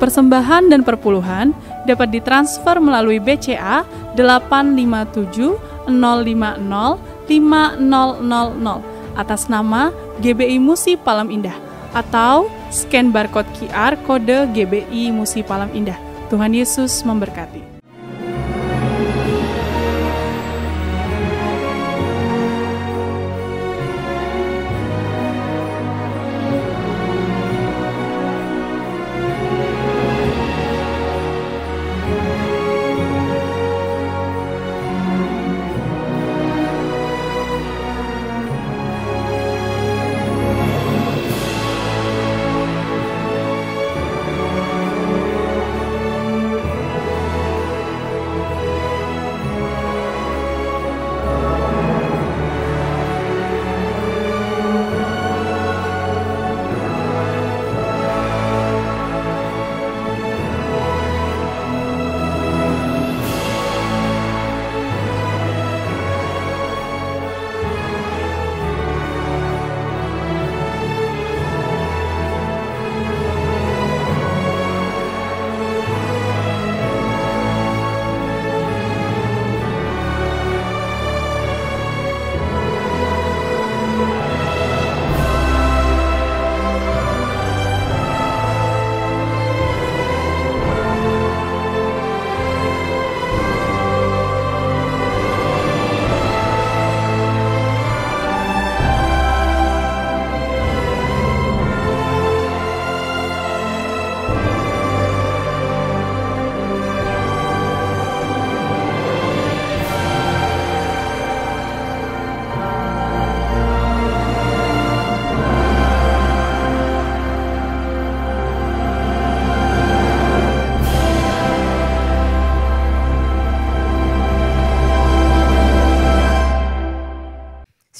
persembahan dan perpuluhan dapat ditransfer melalui BCA 857 050 5000 atas nama GBI Musi Palam Indah atau scan barcode QR kode GBI Musi Palam Indah. Tuhan Yesus memberkati.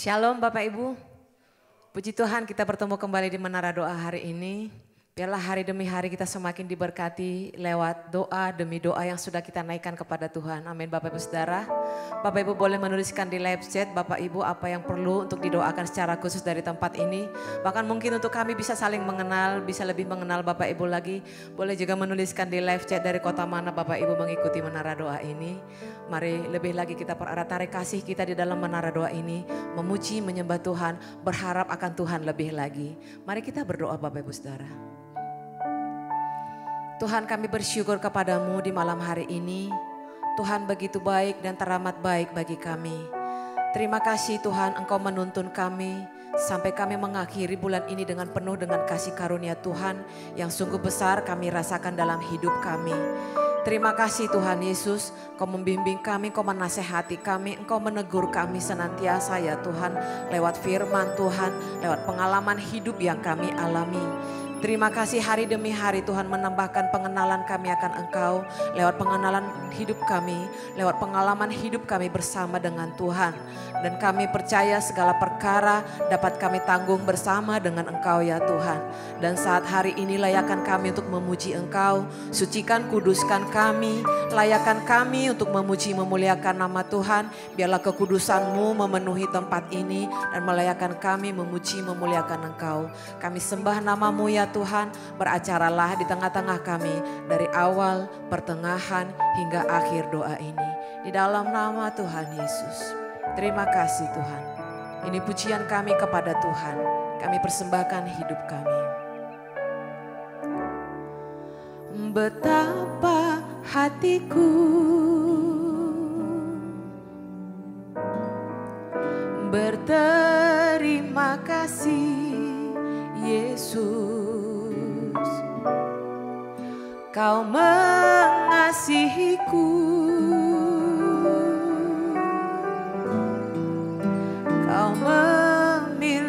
Shalom Bapak Ibu, puji Tuhan kita bertemu kembali di Menara Doa hari ini. Biarlah hari demi hari kita semakin diberkati lewat doa demi doa yang sudah kita naikkan kepada Tuhan. Amin Bapak Ibu Saudara. Bapak Ibu boleh menuliskan di live chat Bapak Ibu apa yang perlu untuk didoakan secara khusus dari tempat ini. Bahkan mungkin untuk kami bisa saling mengenal, bisa lebih mengenal Bapak Ibu lagi. Boleh juga menuliskan di live chat dari kota mana Bapak Ibu mengikuti Menara Doa ini. Mari lebih lagi kita pererat tarik kasih kita di dalam Menara Doa ini. Memuji, menyembah Tuhan, berharap akan Tuhan lebih lagi. Mari kita berdoa Bapak Ibu Saudara. Tuhan kami bersyukur kepadamu di malam hari ini. Tuhan begitu baik dan teramat baik bagi kami. Terima kasih Tuhan Engkau menuntun kami sampai kami mengakhiri bulan ini dengan penuh dengan kasih karunia Tuhan yang sungguh besar kami rasakan dalam hidup kami. Terima kasih Tuhan Yesus, Engkau membimbing kami, Engkau menasehati kami, Engkau menegur kami senantiasa ya Tuhan. Lewat firman Tuhan, lewat pengalaman hidup yang kami alami. Terima kasih hari demi hari Tuhan menambahkan pengenalan kami akan Engkau. Lewat pengenalan hidup kami, lewat pengalaman hidup kami bersama dengan Tuhan. Dan kami percaya segala perkara dapat kami tanggung bersama dengan Engkau ya Tuhan. Dan saat hari ini layakkan kami untuk memuji Engkau. Sucikan, kuduskan kami, layakkan kami untuk memuji memuliakan nama Tuhan. Biarlah kekudusan-Mu memenuhi tempat ini dan melayakkan kami memuji memuliakan Engkau. Kami sembah nama-Mu ya Tuhan, beracaralah di tengah-tengah kami dari awal, pertengahan hingga akhir doa ini. Di dalam nama Tuhan Yesus. Terima kasih Tuhan. Ini pujian kami kepada Tuhan. Kami persembahkan hidup kami. Betapa hatiku berterima kasih Yesus. Kau mengasihiku, Kau memilikiku.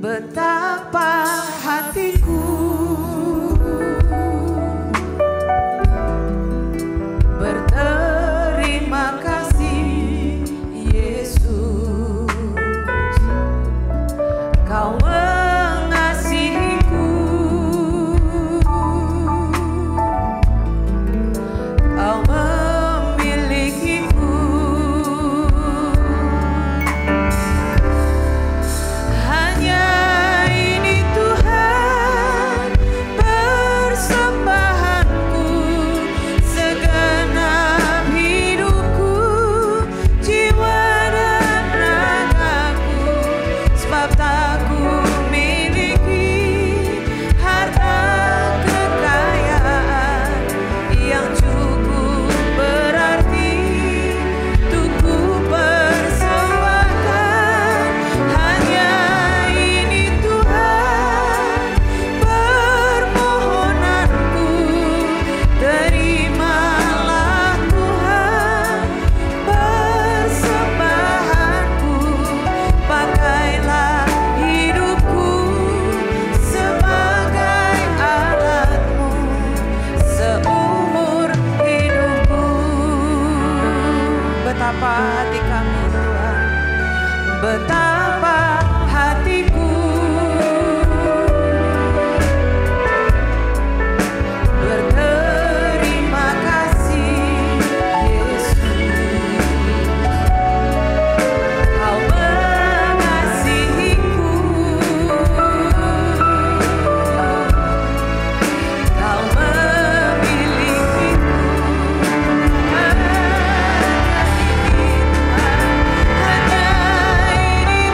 Betapa hatiku berterima kasih Yesus. Kau mengasihiku, Kau memilikiku. Hanya betapa hatiku berterima kasih Yesus. Kau mengasihiku, Kau memilikiku, hanya ini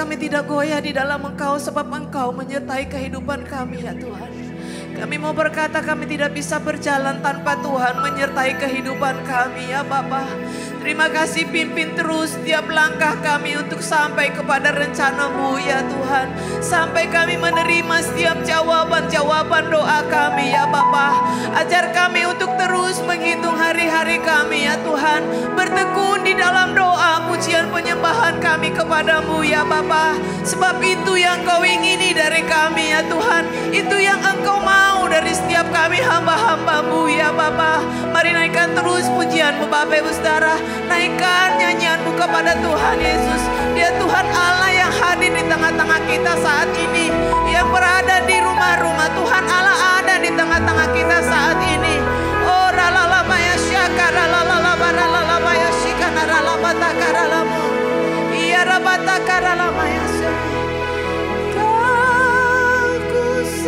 kami tidak goyah di dalam Engkau, sebab Engkau menyertai kehidupan kami ya Tuhan. Kami mau berkata kami tidak bisa berjalan tanpa Tuhan menyertai kehidupan kami ya Bapa. Terima kasih, pimpin terus setiap langkah kami untuk sampai kepada rencana-Mu ya Tuhan. Sampai kami menerima setiap jawaban-jawaban doa kami ya Bapa. Ajar kami untuk terus menghitung hari-hari kami ya Tuhan. Bertekun di dalam doa, pujian, penyembahan kami kepadamu ya Bapa. Sebab itu yang Kau ingini dari kami ya Tuhan. Itu yang Engkau mau dari setiap kami hamba-hamba-Mu ya Bapa. Mari naikkan terus pujian-Mu Bapak Ibu Saudara. Naikkan nyanyian-Mu kepada Tuhan Yesus. Dia Tuhan Allah yang hadir di tengah-tengah kita saat ini. Yang berada di rumah-rumah. Tuhan Allah ada di tengah-tengah kita saat ini. Oh ralalabaya syakara lalalabaralalamaya shikana ralabatakara. Iya rabatakara-lamaya syakara. Oh Tuhan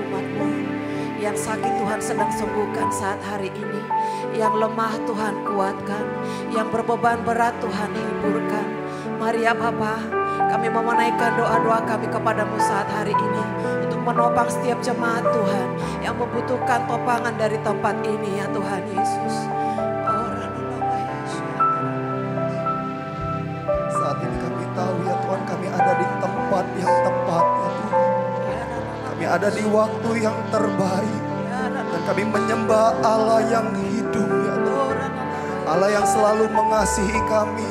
umat-Mu. Yang sakit Tuhan sedang sembuhkan saat hari ini. Yang lemah Tuhan kuatkan. Yang berbeban berat Tuhan hiburkan. Mari ya Bapa, kami mau menaikkan doa-doa kami kepadamu saat hari ini. Untuk menopang setiap jemaat Tuhan yang membutuhkan topangan dari tempat ini ya Tuhan Yesus. Saat ini kami tahu ya Tuhan, kami ada di tempat yang tepat ya Tuhan. Kami ada di waktu yang terbaik. Dan kami menyembah Allah yang hidup ya Tuhan. Allah yang selalu mengasihi kami.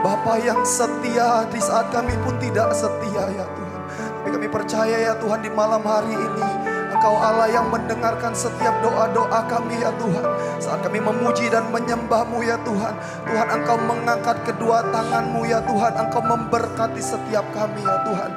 Bapa yang setia di saat kami pun tidak setia ya Tuhan. Tapi kami percaya ya Tuhan, di malam hari ini Engkau Allah yang mendengarkan setiap doa-doa kami ya Tuhan. Saat kami memuji dan menyembah-Mu ya Tuhan, Tuhan Engkau mengangkat kedua tangan-Mu ya Tuhan. Engkau memberkati setiap kami ya Tuhan.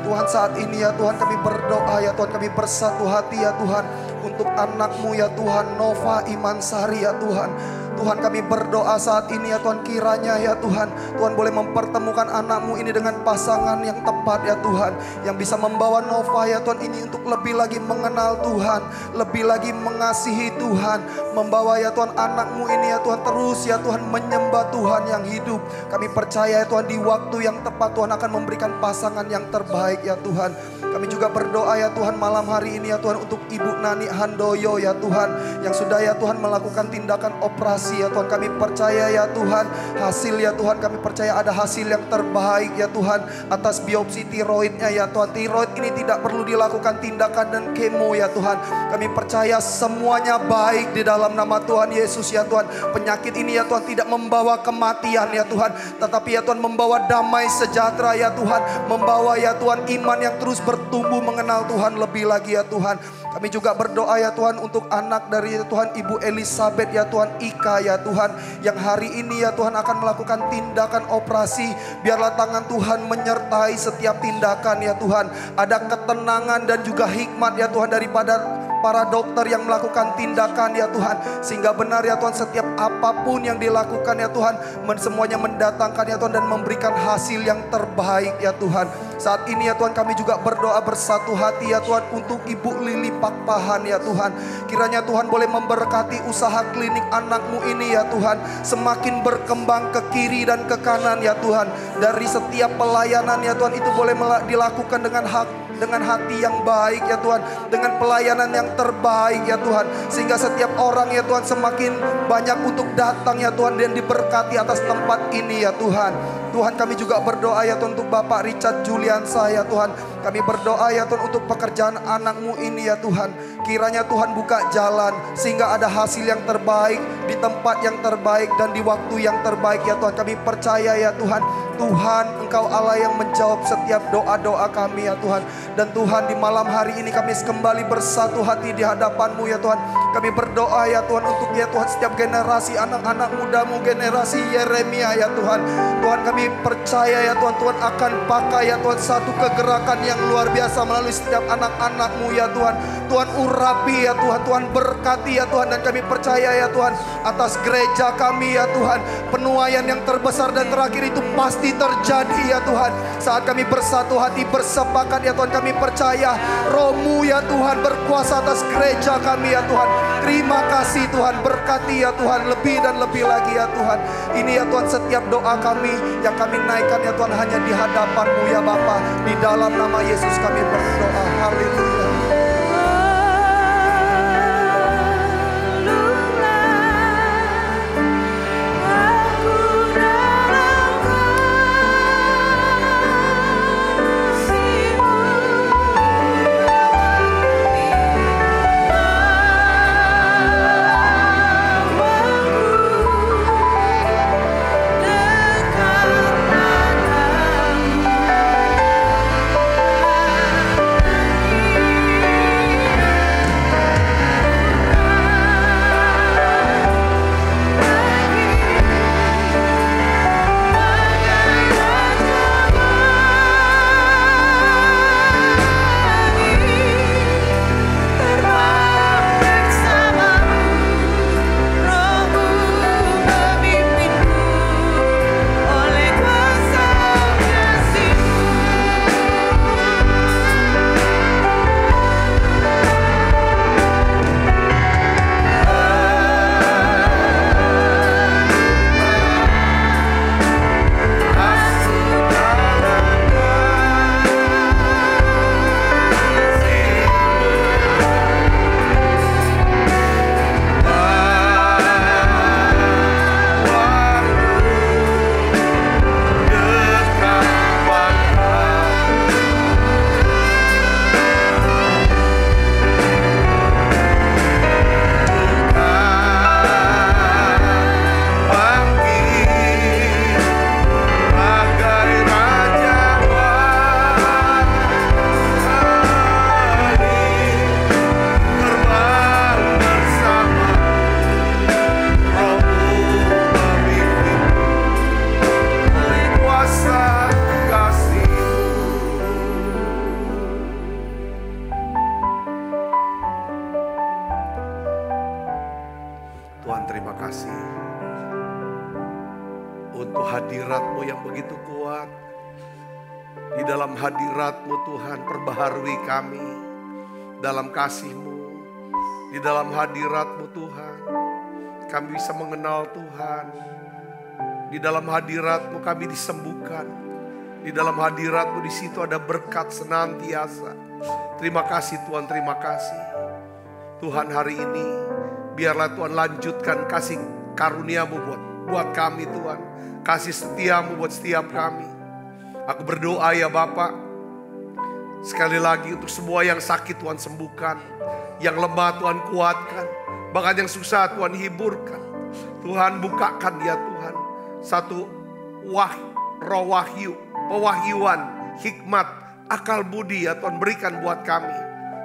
Tuhan, saat ini ya Tuhan kami berdoa ya Tuhan, kami bersatu hati ya Tuhan untuk anak-Mu ya Tuhan, Nova Imansari ya Tuhan. Tuhan, kami berdoa saat ini ya Tuhan, kiranya ya Tuhan, Tuhan boleh mempertemukan anak-Mu ini dengan pasangan yang tepat ya Tuhan, yang bisa membawa Nova ya Tuhan ini untuk lebih lagi mengenal Tuhan, lebih lagi mengasihi Tuhan, membawa ya Tuhan anak-Mu ini ya Tuhan terus ya Tuhan menyembah Tuhan yang hidup. Kami percaya ya Tuhan, di waktu yang tepat Tuhan akan memberikan pasangan yang terbaik ya Tuhan. Kami juga berdoa ya Tuhan malam hari ini ya Tuhan untuk Ibu Nani Handoyo ya Tuhan, yang sudah ya Tuhan melakukan tindakan operasi ya Tuhan. Kami percaya ya Tuhan, hasil ya Tuhan, kami percaya ada hasil yang terbaik ya Tuhan atas biopsi tiroidnya ya Tuhan. Tiroid ini tidak perlu dilakukan tindakan dan kemo ya Tuhan. Kami percaya semuanya baik di dalam nama Tuhan Yesus ya Tuhan. Penyakit ini ya Tuhan tidak membawa kematian ya Tuhan, tetapi ya Tuhan membawa damai sejahtera ya Tuhan, membawa ya Tuhan iman yang terus bertumbuh mengenal Tuhan lebih lagi ya Tuhan. Kami juga berdoa ya Tuhan untuk anak dari Tuhan Ibu Elizabeth ya Tuhan, Ika ya Tuhan, yang hari ini ya Tuhan akan melakukan tindakan operasi. Biarlah tangan Tuhan menyertai setiap tindakan ya Tuhan. Ada ketenangan dan juga hikmat ya Tuhan daripada para dokter yang melakukan tindakan ya Tuhan, sehingga benar ya Tuhan setiap apapun yang dilakukan ya Tuhan, semuanya mendatangkan ya Tuhan dan memberikan hasil yang terbaik ya Tuhan. Saat ini ya Tuhan kami juga berdoa bersatu hati ya Tuhan untuk Ibu Lili Pakpahan ya Tuhan. Kiranya Tuhan boleh memberkati usaha klinik anak-Mu ini ya Tuhan, semakin berkembang ke kiri dan ke kanan ya Tuhan. Dari setiap pelayanan ya Tuhan itu boleh dilakukan dengan hati yang baik ya Tuhan, dengan pelayanan yang terbaik ya Tuhan, sehingga setiap orang ya Tuhan semakin banyak untuk datang ya Tuhan dan diberkati atas tempat ini ya Tuhan. Tuhan, kami juga berdoa ya Tuhan untuk Bapak Richard Juliansa ya Tuhan. Kami berdoa ya Tuhan untuk pekerjaan anak-Mu ini ya Tuhan. Kiranya Tuhan buka jalan sehingga ada hasil yang terbaik di tempat yang terbaik dan di waktu yang terbaik ya Tuhan. Kami percaya ya Tuhan, Tuhan Engkau Allah yang menjawab setiap doa-doa kami ya Tuhan. Dan Tuhan, di malam hari ini kami kembali bersatu hati di hadapan-Mu ya Tuhan. Kami berdoa ya Tuhan untuk ya Tuhan setiap generasi anak-anak muda-Mu, generasi Yeremia ya Tuhan. Tuhan, kami percaya ya Tuhan, Tuhan akan pakai ya Tuhan satu kegerakan yang luar biasa melalui setiap anak-anak-Mu ya Tuhan. Tuhan urapi ya Tuhan, Tuhan berkati ya Tuhan. Dan kami percaya ya Tuhan atas gereja kami ya Tuhan, penuaian yang terbesar dan terakhir itu pasti terjadi ya Tuhan. Saat kami bersatu hati bersepakat ya Tuhan, kami percaya Roh-Mu ya Tuhan berkuasa atas gereja kami ya Tuhan. Terima kasih Tuhan, berkati ya Tuhan lebih dan lebih lagi ya Tuhan. Ini ya Tuhan setiap doa kami yang kami naikkan ya Tuhan hanya di hadapan-Mu ya Bapa. Di dalam nama Yesus kami berdoa. Haleluya. Dekat Tuhan, terima kasih untuk hadirat-Mu yang begitu kuat. Di dalam hadirat-Mu Tuhan, perbaharui kami dalam kasih-Mu. Di dalam hadirat-Mu Tuhan, kami bisa mengenal Tuhan. Di dalam hadirat-Mu kami disembuhkan. Di dalam hadirat-Mu di situ ada berkat senantiasa. Terima kasih Tuhan, terima kasih. Tuhan, hari ini biarlah Tuhan lanjutkan kasih karunia-Mu buat kami Tuhan. Kasih setia-Mu buat setiap kami. Aku berdoa ya Bapa, sekali lagi untuk semua yang sakit Tuhan sembuhkan. Yang lemah Tuhan kuatkan. Bahkan yang susah Tuhan hiburkan. Tuhan bukakan ya Tuhan satu roh wahyu, pewahyuan, hikmat, akal budi ya Tuhan berikan buat kami.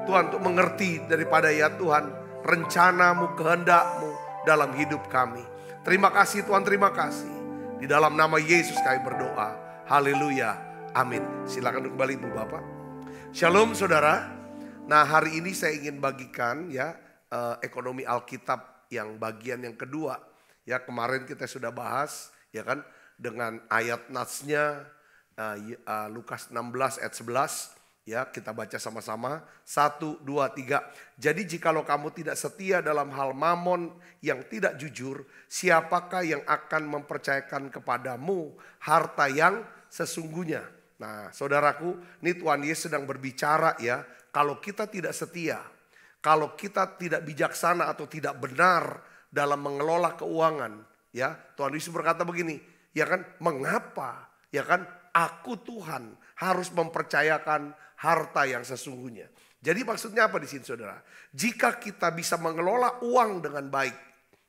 Tuhan untuk mengerti daripada ya Tuhan rencana-Mu, kehendak-Mu dalam hidup kami. Terima kasih Tuhan, terima kasih. Di dalam nama Yesus kami berdoa. Haleluya, amin. Silakan duduk kembali Ibu Bapak. Shalom saudara. Nah, hari ini saya ingin bagikan ya ekonomi Alkitab yang bagian yang kedua. Ya, kemarin kita sudah bahas ya kan dengan ayat natsnya Lukas 16 ayat 11. Ya, kita baca sama-sama. 1, 2, 3. Jadi jikalau kamu tidak setia dalam hal mamon yang tidak jujur, siapakah yang akan mempercayakan kepadamu harta yang sesungguhnya? Nah, saudaraku, ini Tuhan Yesus sedang berbicara ya. Kalau kita tidak setia, kalau kita tidak bijaksana atau tidak benar dalam mengelola keuangan, ya Tuhan Yesus berkata begini, ya kan, mengapa, ya kan, aku Tuhan harus mempercayakan harta yang sesungguhnya. Jadi maksudnya apa di sini saudara? Jika kita bisa mengelola uang dengan baik,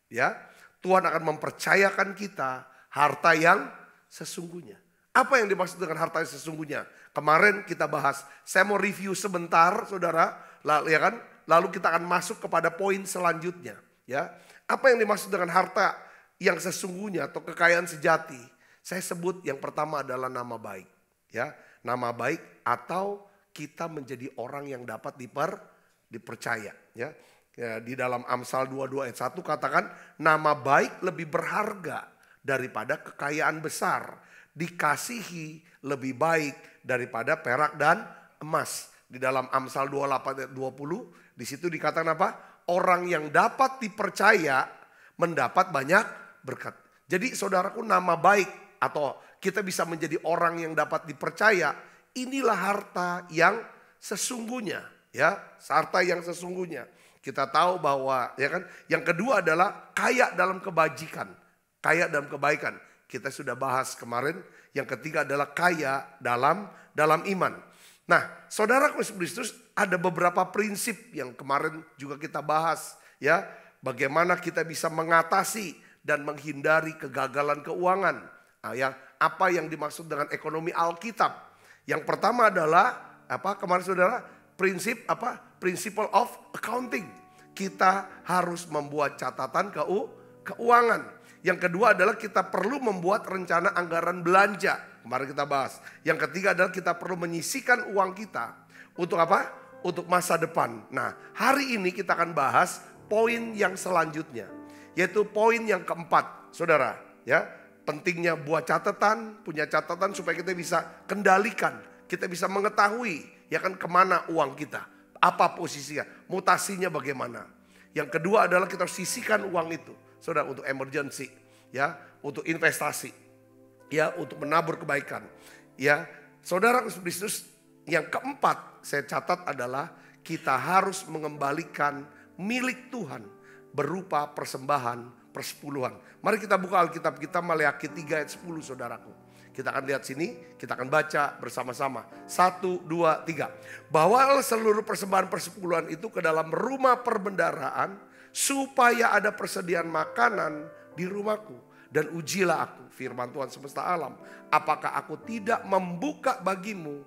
ya Tuhan akan mempercayakan kita harta yang sesungguhnya. Apa yang dimaksud dengan harta yang sesungguhnya? Kemarin kita bahas, saya mau review sebentar saudara, ya kan? Lalu kita akan masuk kepada poin selanjutnya. Ya, apa yang dimaksud dengan harta yang sesungguhnya atau kekayaan sejati? Saya sebut yang pertama adalah nama baik. Ya, nama baik atau kita menjadi orang yang dapat dipercaya. Ya, di dalam Amsal 22 ayat 1 katakan nama baik lebih berharga daripada kekayaan besar. Dikasihi lebih baik daripada perak dan emas. Di dalam Amsal 28 ayat 20 di situ dikatakan apa? Orang yang dapat dipercaya mendapat banyak berkat. Jadi saudaraku, nama baik atau kita bisa menjadi orang yang dapat dipercaya, inilah harta yang sesungguhnya, ya, harta yang sesungguhnya. Kita tahu bahwa ya kan, yang kedua adalah kaya dalam kebajikan, kaya dalam kebaikan. Kita sudah bahas kemarin. Yang ketiga adalah kaya dalam iman. Nah, saudaraku Kristus, ada beberapa prinsip yang kemarin juga kita bahas, ya, bagaimana kita bisa mengatasi dan menghindari kegagalan keuangan. Nah, apa yang dimaksud dengan ekonomi Alkitab? Yang pertama adalah apa? Kemarin saudara, prinsip apa? Principle of accounting. Kita harus membuat catatan keuangan. Yang kedua adalah kita perlu membuat rencana anggaran belanja. Kemarin kita bahas. Yang ketiga adalah kita perlu menyisihkan uang kita. Untuk apa? Untuk masa depan. Nah, hari ini kita akan bahas poin yang selanjutnya. Yaitu poin yang keempat. Saudara, ya, pentingnya buat catatan, punya catatan supaya kita bisa kendalikan. Kita bisa mengetahui ya kan kemana uang kita. Apa posisinya, mutasinya bagaimana. Yang kedua adalah kita harus sisihkan uang itu. Saudara, untuk emergency, ya, untuk investasi, ya, untuk menabur kebaikan, ya. Saudara Kristus, yang keempat saya catat adalah kita harus mengembalikan milik Tuhan berupa persembahan persepuluhan. Mari kita buka Alkitab kita, Maleakhi 3 ayat 10 saudaraku. Kita akan lihat sini, kita akan baca bersama-sama. 1, 2, 3. Bawalah seluruh persembahan persepuluhan itu ke dalam rumah perbendaharaan, supaya ada persediaan makanan di rumahku. Dan ujilah aku, firman Tuhan semesta alam, apakah aku tidak membuka bagimu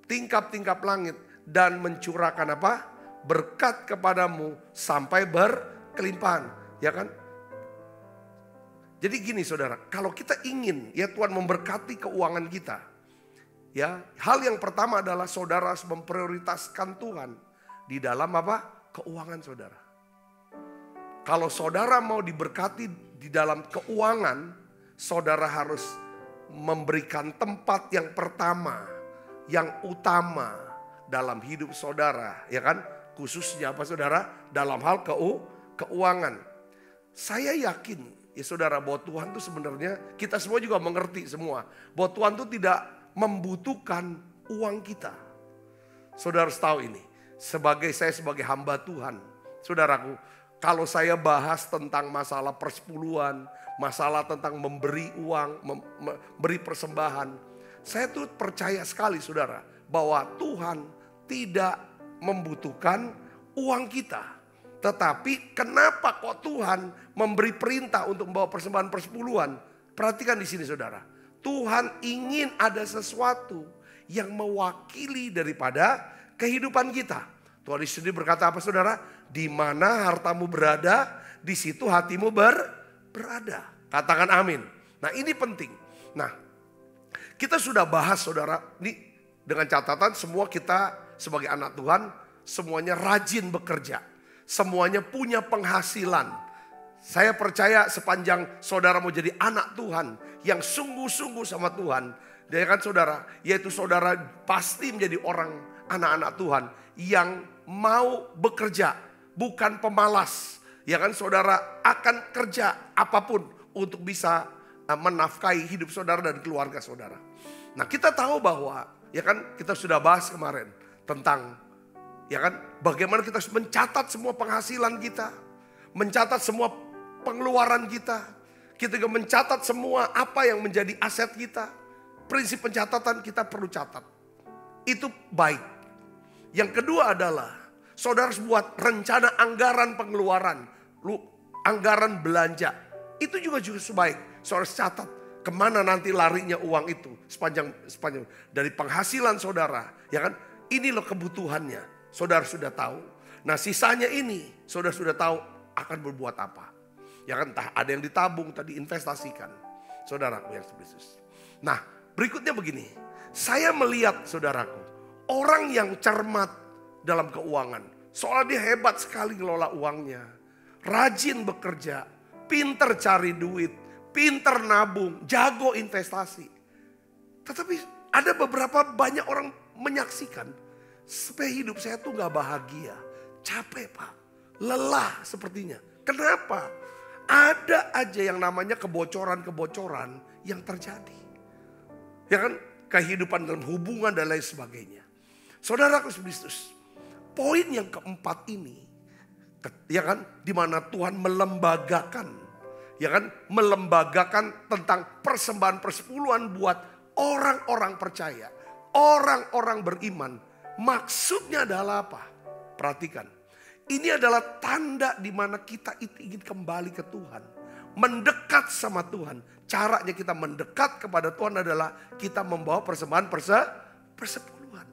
tingkap-tingkap langit dan mencurahkan apa? Berkat kepadamu sampai berkelimpahan. Ya kan? Jadi gini saudara, kalau kita ingin ya Tuhan memberkati keuangan kita, ya, hal yang pertama adalah saudara harus memprioritaskan Tuhan di dalam apa? Keuangan saudara. Kalau saudara mau diberkati di dalam keuangan, saudara harus memberikan tempat yang pertama, yang utama dalam hidup saudara, ya kan? Khususnya apa saudara? Dalam hal keuangan. Saya yakin ya saudara bahwa Tuhan itu sebenarnya, kita semua juga mengerti semua, bahwa Tuhan itu tidak membutuhkan uang kita. Saudara harus tahu ini, saya sebagai hamba Tuhan, saudaraku, kalau saya bahas tentang masalah persepuluhan, masalah tentang memberi uang, memberi persembahan, saya tuh percaya sekali saudara, bahwa Tuhan tidak membutuhkan uang kita. Tetapi kenapa kok Tuhan memberi perintah untuk membawa persembahan persepuluhan? Perhatikan di sini saudara. Tuhan ingin ada sesuatu yang mewakili daripada kehidupan kita. Tuhan Yesus sendiri berkata apa saudara? Di mana hartamu berada, di situ hatimu berada. Katakan amin. Nah ini penting. Nah kita sudah bahas saudara, ini dengan catatan semua kita sebagai anak Tuhan, semuanya rajin bekerja. Semuanya punya penghasilan. Saya percaya sepanjang saudara mau jadi anak Tuhan yang sungguh-sungguh sama Tuhan, ya kan saudara, yaitu saudara pasti menjadi orang anak-anak Tuhan yang mau bekerja, bukan pemalas. Ya kan saudara akan kerja apapun untuk bisa menafkahi hidup saudara dan keluarga saudara. Nah kita tahu bahwa ya kan kita sudah bahas kemarin tentang ya kan bagaimana kita harus mencatat semua penghasilan kita, mencatat semua pengeluaran kita. Kita juga mencatat semua apa yang menjadi aset kita. Prinsip pencatatan kita perlu catat. Itu baik. Yang kedua adalah saudara harus buat rencana anggaran pengeluaran, anggaran belanja. Itu juga baik. Saudara harus catat kemana nanti larinya uang itu sepanjang dari penghasilan saudara, ya kan? Ini loh kebutuhannya. Saudara sudah tahu. Nah sisanya ini saudara sudah tahu akan berbuat apa. Ya kan, entah ada yang ditabung, tadi investasikan. Saudaraku yang Yesus. Nah berikutnya begini. Saya melihat saudaraku, orang yang cermat dalam keuangan. Soalnya dia hebat sekali ngelola uangnya. Rajin bekerja, pinter cari duit, pinter nabung, jago investasi. Tetapi ada beberapa banyak orang menyaksikan. Supaya hidup saya tuh gak bahagia. Capek pak. Lelah sepertinya. Kenapa? Ada aja yang namanya kebocoran-kebocoran yang terjadi. Ya kan? Kehidupan dalam hubungan dan lain sebagainya. Saudaraku Kristus. Poin yang keempat ini. Ya kan? Dimana Tuhan melembagakan. Ya kan? Melembagakan tentang persembahan persepuluhan buat orang-orang percaya. Orang-orang beriman. Maksudnya adalah apa? Perhatikan. Ini adalah tanda di mana kita ingin kembali ke Tuhan. Mendekat sama Tuhan. Caranya kita mendekat kepada Tuhan adalah kita membawa persembahan persepuluhan.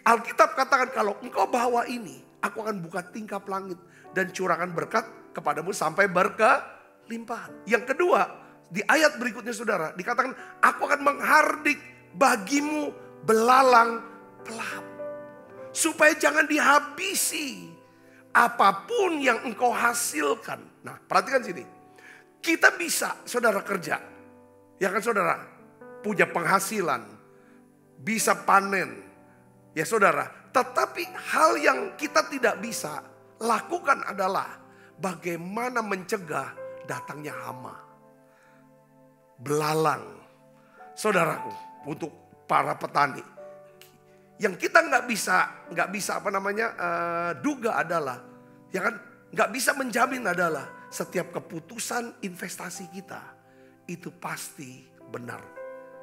Alkitab katakan kalau engkau bawa ini, aku akan buka tingkap langit dan curahkan berkat kepadamu sampai berkelimpahan. Yang kedua, di ayat berikutnya saudara, dikatakan aku akan menghardik bagimu belalang pelap. Supaya jangan dihabisi apapun yang engkau hasilkan. Nah perhatikan sini. Kita bisa saudara kerja. Ya kan saudara. Punya penghasilan. Bisa panen. Ya saudara. Tetapi hal yang kita tidak bisa lakukan adalah bagaimana mencegah datangnya hama. Belalang. Saudaraku. Untuk para petani. Yang kita nggak bisa duga adalah, ya kan, nggak bisa menjamin adalah setiap keputusan investasi kita itu pasti benar.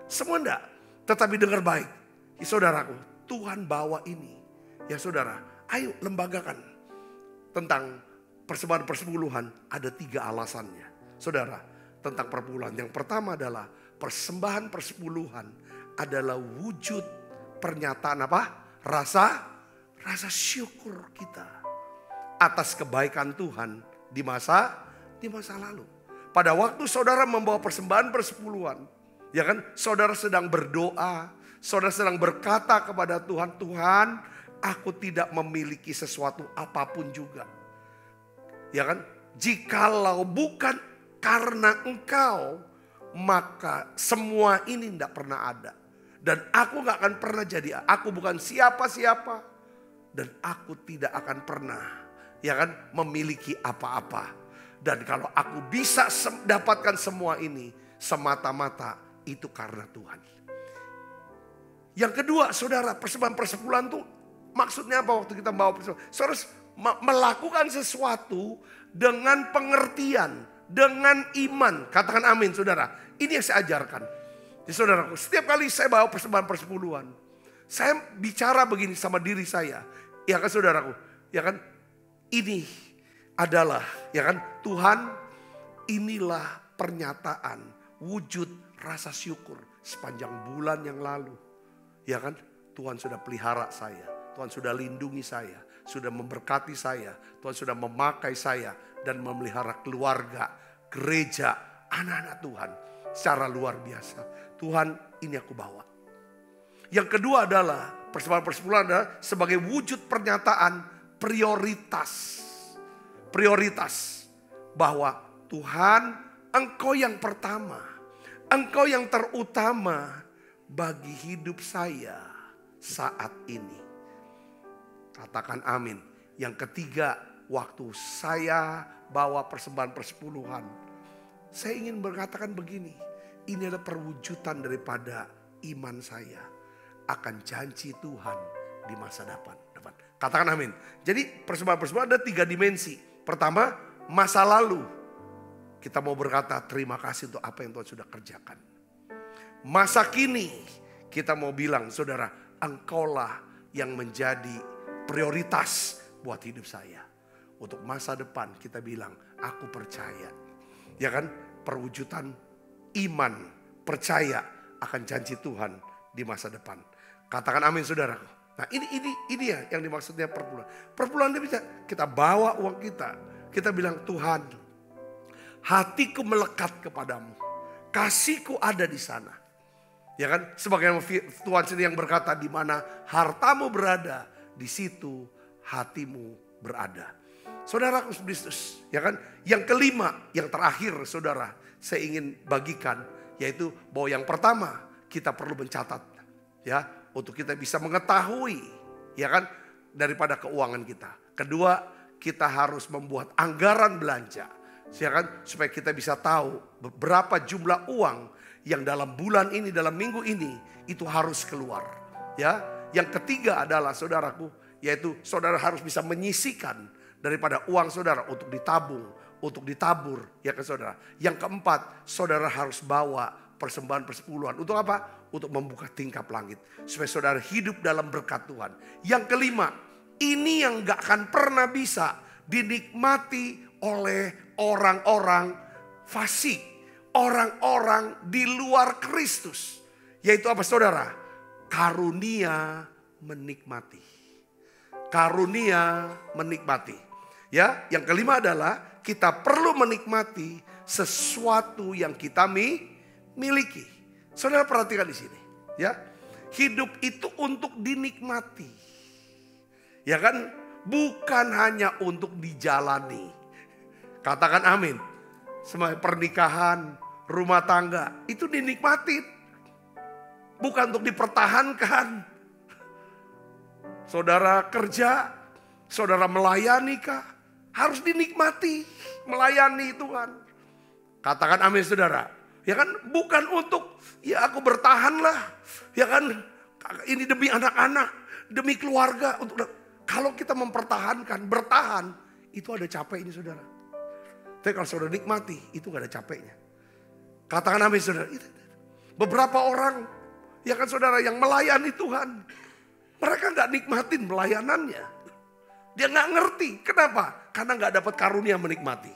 Semua enggak, tetapi dengar baik, ya, saudaraku, Tuhan bawa ini, ya saudara, ayo lembagakan tentang persembahan persepuluhan. Ada 3 alasannya, saudara, tentang persepuluhan. Yang pertama adalah persembahan persepuluhan adalah wujud pernyataan apa? Rasa syukur kita atas kebaikan Tuhan di masa lalu. Pada waktu saudara membawa persembahan persepuluhan, ya kan? Saudara sedang berdoa, saudara sedang berkata kepada Tuhan, Tuhan, aku tidak memiliki sesuatu apapun juga. Ya kan? jikalau bukan karena Engkau, maka semua ini tidak pernah ada. Dan aku gak akan pernah jadi, aku bukan siapa-siapa. Dan aku tidak akan pernah memiliki apa-apa. Dan kalau aku bisa dapatkan semua ini, semata-mata itu karena Tuhan. Yang kedua, saudara, persembahan persepuluhan itu maksudnya apa waktu kita bawa persepuluhan? Saudara, melakukan sesuatu dengan pengertian, dengan iman. Katakan amin, saudara. Ini yang saya ajarkan. Jadi saudaraku, setiap kali saya bawa persembahan persepuluhan, saya bicara begini sama diri saya. Ya kan saudaraku, ya kan, ini adalah, ya kan, Tuhan, inilah pernyataan wujud rasa syukur sepanjang bulan yang lalu. Ya kan, Tuhan sudah pelihara saya, Tuhan sudah lindungi saya, sudah memberkati saya, Tuhan sudah memakai saya dan memelihara keluarga, gereja, anak-anak Tuhan secara luar biasa. Tuhan, ini aku bawa. Yang kedua adalah persembahan persepuluhan adalah sebagai wujud pernyataan prioritas. Prioritas bahwa Tuhan, Engkau yang pertama, Engkau yang terutama bagi hidup saya saat ini. Katakan amin. Yang ketiga, waktu saya bawa persembahan persepuluhan, saya ingin berkatakan begini, ini adalah perwujudan daripada iman saya akan janji Tuhan di masa depan. Katakan amin. Jadi persembahan-persembahan ada 3 dimensi. Pertama, masa lalu. Kita mau berkata terima kasih untuk apa yang Tuhan sudah kerjakan. Masa kini, kita mau bilang, saudara, Engkaulah yang menjadi prioritas buat hidup saya. Untuk masa depan kita bilang, aku percaya. Ya kan, perwujudan iman, percaya akan janji Tuhan di masa depan. Katakan amin, saudara. Nah ini ya yang dimaksudnya perpuluhan. Perpuluhan dia bisa kita bawa uang kita. Kita bilang, Tuhan, hatiku melekat kepadamu. Kasihku ada di sana. Ya kan? Sebagaimana Tuhan sendiri yang berkata, di mana hartamu berada, di situ hatimu berada. Saudara Kristus, ya kan? Yang kelima, yang terakhir, saudara, saya ingin bagikan, yaitu bahwa yang pertama kita perlu mencatat, ya, untuk kita bisa mengetahui, ya kan, daripada keuangan kita. Kedua, kita harus membuat anggaran belanja, ya kan, supaya kita bisa tahu berapa jumlah uang yang dalam bulan ini, dalam minggu ini itu harus keluar, ya. Yang ketiga adalah, saudaraku, yaitu saudara harus bisa menyisihkan daripada uang saudara untuk ditabung, untuk ditabur, ya kan saudara. Yang keempat, saudara harus bawa persembahan persepuluhan. Untuk apa? Untuk membuka tingkap langit. Supaya saudara hidup dalam berkat Tuhan. Yang kelima, ini yang gak akan pernah bisa dinikmati oleh orang-orang fasik. Orang-orang di luar Kristus. Yaitu apa saudara? Karunia menikmati. Karunia menikmati. Ya, yang kelima adalah kita perlu menikmati sesuatu yang kita miliki. Saudara perhatikan di sini, ya. Hidup itu untuk dinikmati. Ya kan? Bukan hanya untuk dijalani. Katakan amin. Semua pernikahan, rumah tangga itu dinikmati. Bukan untuk dipertahankan. Saudara kerja, saudara melayani kah? Harus dinikmati, melayani Tuhan. Katakan amin saudara. Ya kan, bukan untuk, ya aku bertahan lah. Ya kan, ini demi anak-anak, demi keluarga. Kalau kita mempertahankan, bertahan, itu ada capeknya saudara. Tapi kalau saudara nikmati, itu gak ada capeknya. Katakan amin saudara. Beberapa orang, ya kan saudara, yang melayani Tuhan, mereka gak nikmatin pelayanannya. Dia gak ngerti. Kenapa? Karena gak dapat karunia menikmati.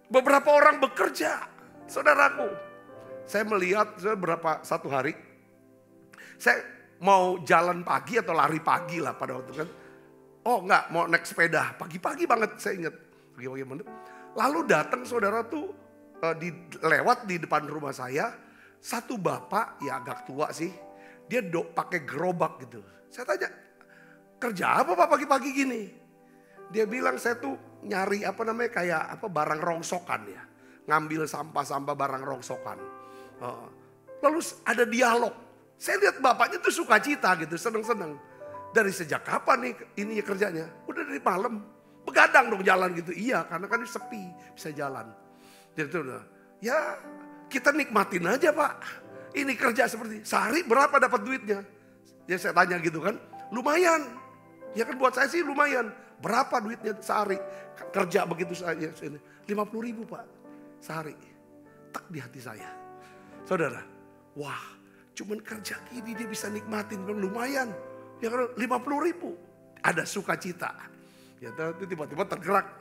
Beberapa orang bekerja. Saudaraku. Saya melihat satu hari. Saya mau jalan pagi atau lari pagi lah pada waktu kan. Oh enggak, mau naik sepeda. Pagi-pagi banget saya ingat. Pagi-pagi banget. Lalu datang saudara tuh lewat di depan rumah saya. Satu bapak, ya agak tua sih. Dia pakai gerobak gitu. Saya tanya, kerja apa Pak pagi-pagi gini? Dia bilang saya tuh nyari kayak barang rongsokan ya. Ngambil sampah-sampah barang rongsokan. Lalu ada dialog. Saya lihat bapaknya tuh sukacita gitu, seneng-seneng. Dari sejak kapan nih ini kerjanya? Udah dari malam. Begadang dong jalan gitu. Iya, karena kan sepi, bisa jalan. Jadi itu udah, ya kita nikmatin aja Pak. Ini kerja seperti, sehari berapa dapat duitnya? Ya saya tanya gitu kan, lumayan. Ya kan buat saya sih lumayan. Berapa duitnya sehari? Kerja begitu saja. 50.000 Pak, sehari. Tak di hati saya. Saudara, wah cuman kerja gini dia bisa nikmatin, lumayan. Ya kan 50.000, ada sukacita. Ya tiba-tiba tergerak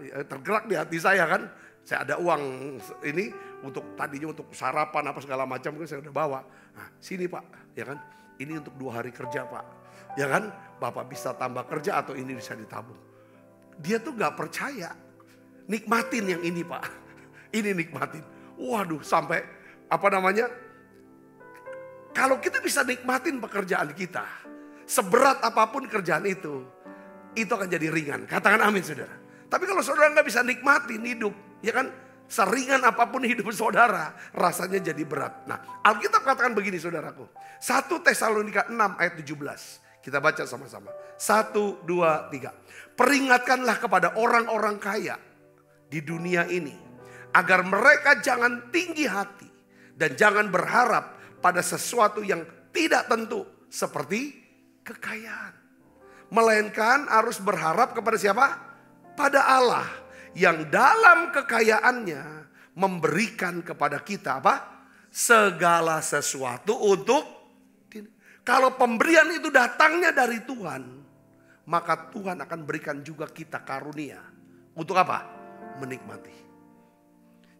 di hati saya kan. Saya ada uang ini tadinya untuk sarapan apa segala macam kan saya udah bawa. Nah sini Pak, ya kan. Ini untuk 2 hari kerja Pak. Ya kan, Bapak bisa tambah kerja atau ini bisa ditabung. Dia tuh gak percaya. Nikmatin yang ini Pak. Ini nikmatin. Waduh sampai kalau kita bisa nikmatin pekerjaan kita. Seberat apapun kerjaan itu akan jadi ringan. Katakan amin saudara. Tapi kalau saudara gak bisa nikmatin hidup, ya kan, seringan apapun hidup saudara, rasanya jadi berat. Nah, Alkitab katakan begini saudaraku. 1 Tesalonika 6 ayat 17. Kita baca sama-sama. 1, 2, 3. Peringatkanlah kepada orang-orang kaya di dunia ini, agar mereka jangan tinggi hati dan jangan berharap pada sesuatu yang tidak tentu seperti kekayaan. Melainkan harus berharap kepada siapa? Pada Allah yang dalam kekayaannya memberikan kepada kita segala sesuatu untuk, kalau pemberian itu datangnya dari Tuhan, maka Tuhan akan berikan juga kita karunia. Untuk apa? Menikmati.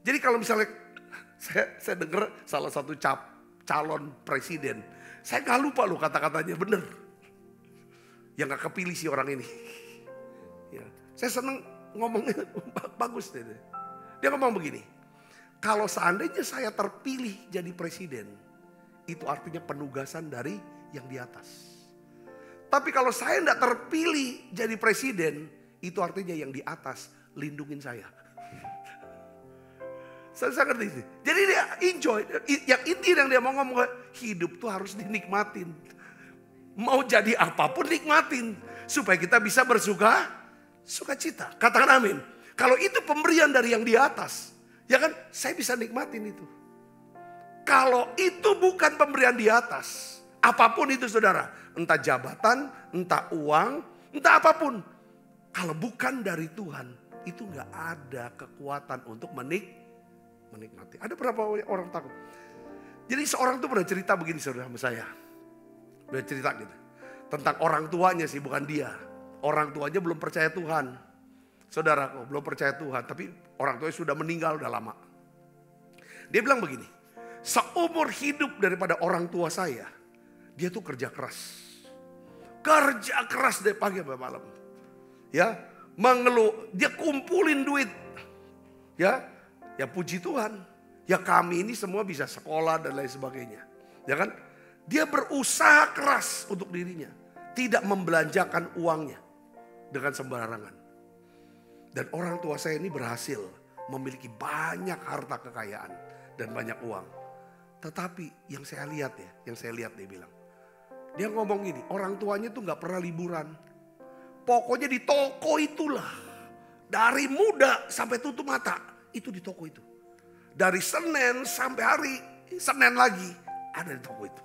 Jadi kalau misalnya saya dengar salah satu calon presiden, saya gak lupa loh kata-katanya, bener. Yang gak kepilih si orang ini. Ya, saya seneng ngomongnya bagus deh. Dia ngomong begini, kalau seandainya saya terpilih jadi presiden, itu artinya penugasan dari yang di atas. Tapi kalau saya tidak terpilih jadi presiden, itu artinya yang di atas lindungin saya. Saya ngerti sih. Jadi dia enjoy. Yang inti yang dia mau ngomong, hidup tuh harus dinikmatin. Mau jadi apapun nikmatin. Supaya kita bisa sukacita. Katakan amin. Kalau itu pemberian dari yang di atas, ya kan, saya bisa nikmatin itu. Kalau itu bukan pemberian di atas, apapun itu saudara, entah jabatan, entah uang, entah apapun, kalau bukan dari Tuhan, itu gak ada kekuatan untuk menikmati. Ada berapa orang takut? Jadi seorang tuh pernah cerita begini saudara sama saya. Dia cerita gitu. Tentang orang tuanya sih, bukan dia. Orang tuanya belum percaya Tuhan. Saudara, belum percaya Tuhan. Tapi orang tuanya sudah meninggal udah lama. Dia bilang begini. Seumur hidup daripada orang tua saya, dia tuh kerja keras. Kerja keras dari pagi sampai malam. Ya, mengeluh. Dia kumpulin duit. Ya puji Tuhan. Ya kami ini semua bisa sekolah dan lain sebagainya. Ya kan? Dia berusaha keras untuk dirinya. Tidak membelanjakan uangnya dengan sembarangan. Dan orang tua saya ini berhasil memiliki banyak harta kekayaan dan banyak uang. Tetapi yang saya lihat dia bilang. Dia ngomong gini, orang tuanya tuh gak pernah liburan. Pokoknya di toko itulah. Dari muda sampai tutup mata, itu di toko itu. Dari Senin sampai hari Senin lagi ada di toko itu.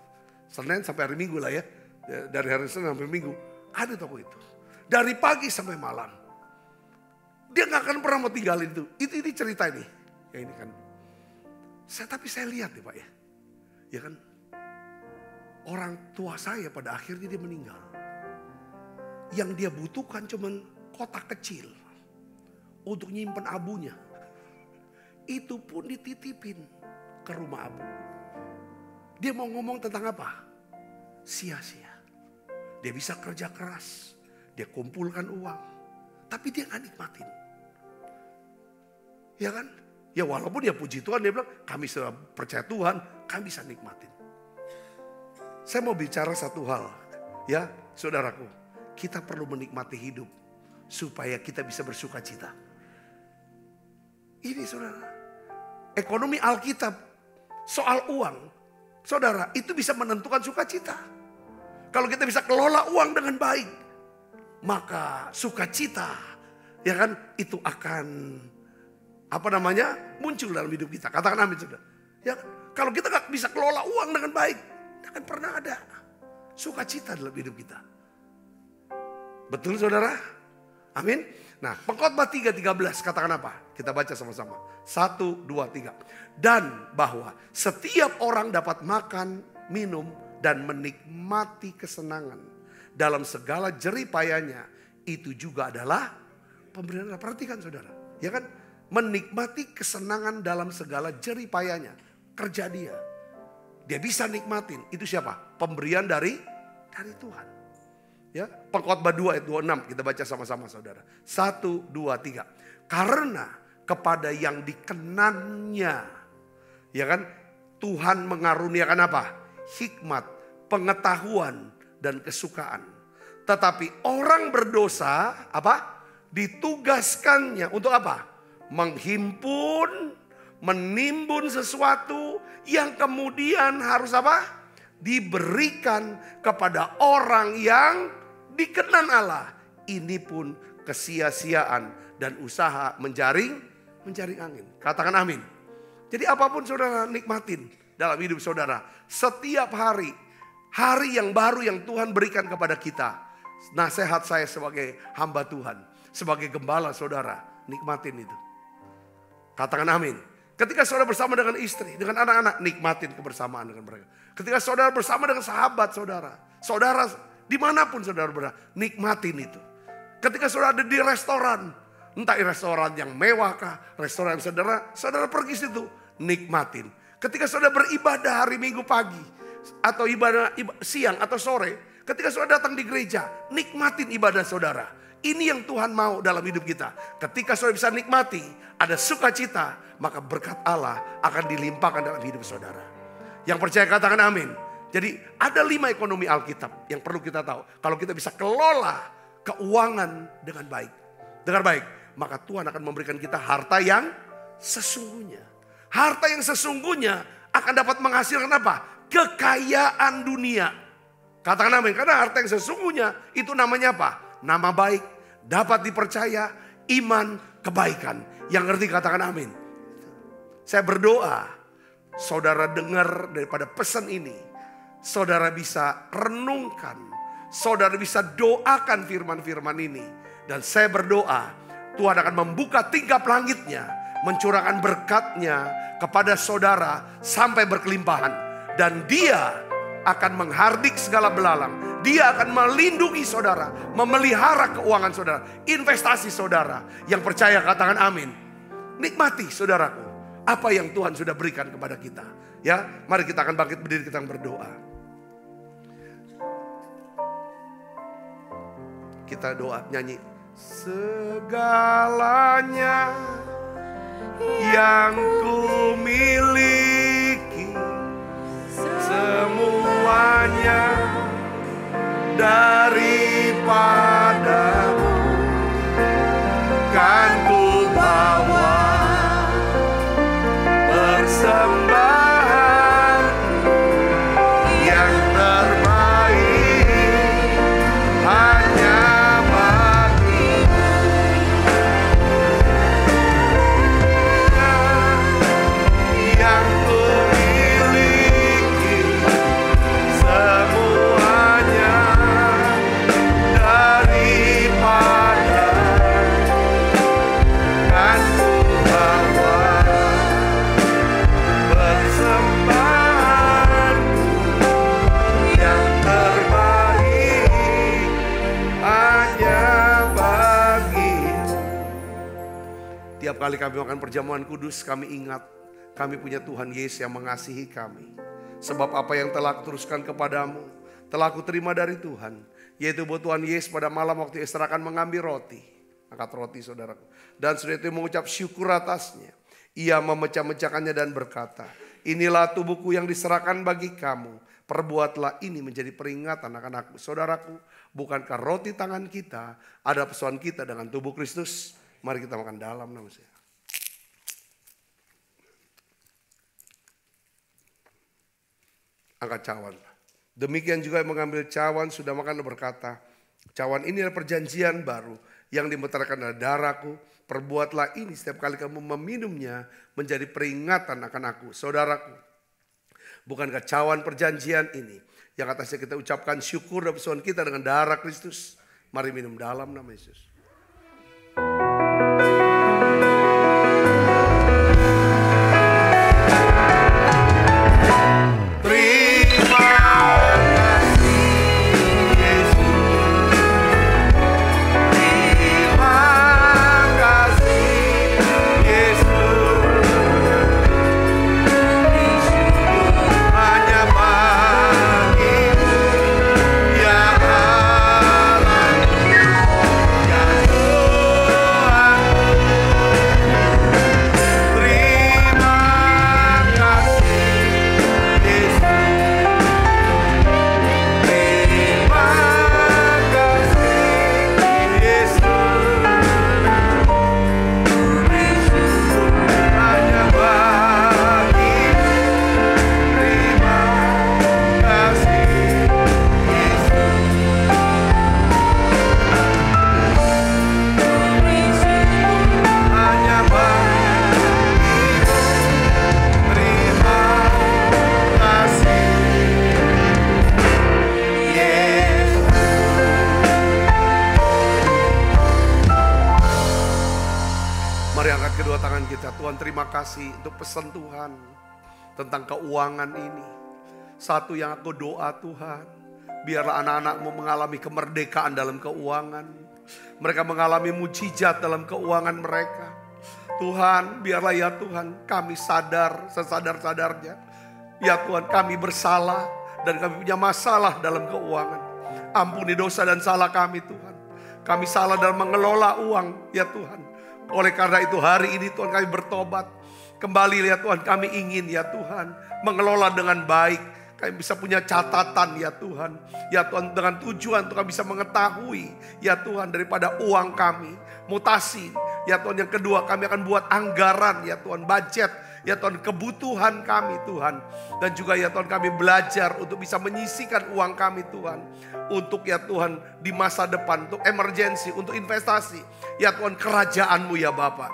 Senin sampai hari Minggu lah ya. Dari hari Senin sampai Minggu ada toko itu. Dari pagi sampai malam. Dia gak akan pernah mau tinggalin itu. Ini cerita ini. Ya ini kan. Tapi saya lihat nih Pak ya. Ya kan. Orang tua saya pada akhirnya dia meninggal. Yang dia butuhkan cuman kotak kecil. Untuk nyimpen abunya. Itu pun dititipin ke rumah abu. Dia mau ngomong tentang apa? Sia-sia. Dia bisa kerja keras. Dia kumpulkan uang. Tapi dia gak nikmatin. Ya kan? Ya walaupun dia puji Tuhan. Dia bilang kami sudah percaya Tuhan. Kami bisa nikmatin. Saya mau bicara satu hal. Ya saudaraku. Kita perlu menikmati hidup. Supaya kita bisa bersuka cita. Ini saudara, ekonomi Alkitab soal uang, saudara, itu bisa menentukan sukacita. Kalau kita bisa kelola uang dengan baik, maka sukacita, ya kan, itu akan muncul dalam hidup kita. Katakan amin, saudara. Ya, kalau kita gak bisa kelola uang dengan baik, tidak akan pernah ada sukacita dalam hidup kita. Betul, saudara? Amin. Nah, Pengkhotbah 3:13 katakan apa? Kita baca sama-sama. 1, 2, 3. Dan bahwa setiap orang dapat makan, minum, dan menikmati kesenangan dalam segala jerih payahnya, itu juga adalah pemberian Allah. Perhatikan, saudara, ya kan? Menikmati kesenangan dalam segala jerih payahnya. Kerja dia. Dia bisa nikmatin. Itu siapa? Pemberian dari Tuhan. Ya, Pengkhotbah 2 ayat 26 kita baca sama-sama, saudara. 1, 2, 3. Karena kepada yang dikenannya, ya kan, Tuhan mengaruniakan apa? Hikmat, pengetahuan, dan kesukaan. Tetapi orang berdosa apa? Ditugaskannya untuk apa? Menghimpun, menimbun sesuatu yang kemudian harus apa? Diberikan kepada orang yang dikenan Allah. Ini pun kesia-siaan dan usaha menjaring angin. Katakan amin. Jadi apapun saudara nikmatin dalam hidup saudara. Setiap hari yang baru yang Tuhan berikan kepada kita. Nasihat saya sebagai hamba Tuhan, sebagai gembala saudara, nikmatin itu. Katakan amin. Ketika saudara bersama dengan istri, dengan anak-anak, nikmatin kebersamaan dengan mereka. Ketika saudara bersama dengan sahabat saudara dimanapun saudara berada, nikmatin itu. Ketika saudara ada di restoran, entah restoran yang mewah kah, restoran yang sederhana, saudara pergi situ, nikmatin. Ketika saudara beribadah hari Minggu pagi, atau ibadah siang atau sore, ketika saudara datang di gereja, nikmatin ibadah saudara. Ini yang Tuhan mau dalam hidup kita. Ketika saudara bisa nikmati, ada sukacita, maka berkat Allah akan dilimpahkan dalam hidup saudara. Yang percaya katakan amin. Jadi ada 5 ekonomi Alkitab yang perlu kita tahu. Kalau kita bisa kelola keuangan dengan baik, maka Tuhan akan memberikan kita harta yang sesungguhnya. Harta yang sesungguhnya akan dapat menghasilkan apa? Kekayaan dunia. Katakan amin. Karena harta yang sesungguhnya itu namanya apa? Nama baik, dapat dipercaya, iman, kebaikan. Yang ngerti katakan amin. Saya berdoa, saudara dengar daripada pesan ini, saudara bisa renungkan, saudara bisa doakan firman-firman ini. Dan saya berdoa, Tuhan akan membuka tingkap langitnya, mencurahkan berkatnya kepada saudara sampai berkelimpahan. Dan dia akan menghardik segala belalang. Dia akan melindungi saudara, memelihara keuangan saudara, investasi saudara. Yang percaya katakan amin. Nikmati saudaraku apa yang Tuhan sudah berikan kepada kita. Ya, mari kita akan bangkit berdiri, kita akan berdoa. Kita doa nyanyi. Segalanya yang ku miliki, semuanya daripadamu, kan ku bawa persembahan yang terbaik hanya bagimu. Yang ku miliki semuanya daripada kan ku bawa persembahanku yang terbaik hanya bagimu. Tiap kali kami makan perjamuan kudus, kami ingat kami punya Tuhan Yesus yang mengasihi kami. Sebab apa yang telah kuteruskan kepadamu telah kuterima dari Tuhan, yaitu bahwa Tuhan Yesus pada malam waktu Isra akan mengambil roti. Angkat roti saudaraku. Dan sudah itu mengucap syukur atasnya. Ia memecah-mecahkannya dan berkata, inilah tubuhku yang diserahkan bagi kamu. Perbuatlah ini menjadi peringatan akan aku. Saudaraku, bukankah roti tangan kita ada pesuan kita dengan tubuh Kristus? Mari kita makan dalam nama saya. angkat cawan. Demikian juga yang mengambil cawan sudah makan dan berkata, cawan ini adalah perjanjian baru yang dimeteraikan adalah darahku. Perbuatlah ini setiap kali kamu meminumnya menjadi peringatan akan aku. Saudaraku, bukankah cawan perjanjian ini yang atasnya kita ucapkan syukur dan persoalan kita dengan darah Kristus? Mari minum dalam nama Yesus. Terima kasih untuk pesan Tuhan tentang keuangan ini. Satu yang aku doa Tuhan, biarlah anak-anak-Mu mengalami kemerdekaan dalam keuangan. Mereka mengalami mujizat dalam keuangan mereka. Tuhan, biarlah ya Tuhan kami sadar sesadar-sadarnya. Ya Tuhan, kami bersalah dan kami punya masalah dalam keuangan. Ampuni dosa dan salah kami Tuhan. Kami salah dalam mengelola uang ya Tuhan. Oleh karena itu hari ini Tuhan kami bertobat. Kembali ya Tuhan, kami ingin ya Tuhan mengelola dengan baik. Kami bisa punya catatan ya Tuhan. Ya Tuhan, dengan tujuan untuk kami bisa mengetahui ya Tuhan daripada uang kami. Mutasi ya Tuhan, yang kedua kami akan buat anggaran ya Tuhan, budget ya Tuhan, kebutuhan kami Tuhan. Dan juga ya Tuhan kami belajar untuk bisa menyisihkan uang kami Tuhan. Untuk ya Tuhan di masa depan, untuk emergensi, untuk investasi. Ya Tuhan, kerajaan-Mu ya Bapa,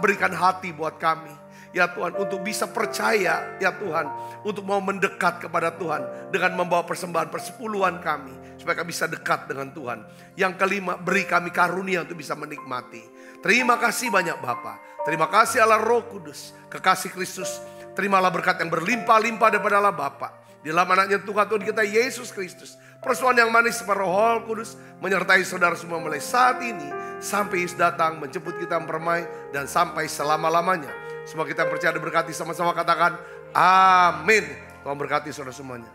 berikan hati buat kami. Ya Tuhan, untuk bisa percaya ya Tuhan, untuk mau mendekat kepada Tuhan dengan membawa persembahan persepuluhan kami. Supaya kami bisa dekat dengan Tuhan. Yang kelima, beri kami karunia untuk bisa menikmati. Terima kasih banyak Bapa. Terima kasih Allah Roh Kudus, kekasih Kristus. Terimalah berkat yang berlimpah-limpah daripada Allah Bapa. Di dalam anaknya Tuhan kita Yesus Kristus. Persoalan yang manis seperti Roh Kudus menyertai saudara semua mulai saat ini sampai Yesus datang menjemput kita mempermai dan sampai selama-lamanya. Semua kita percaya diberkati, sama-sama katakan amin. Tuhan berkati saudara semuanya.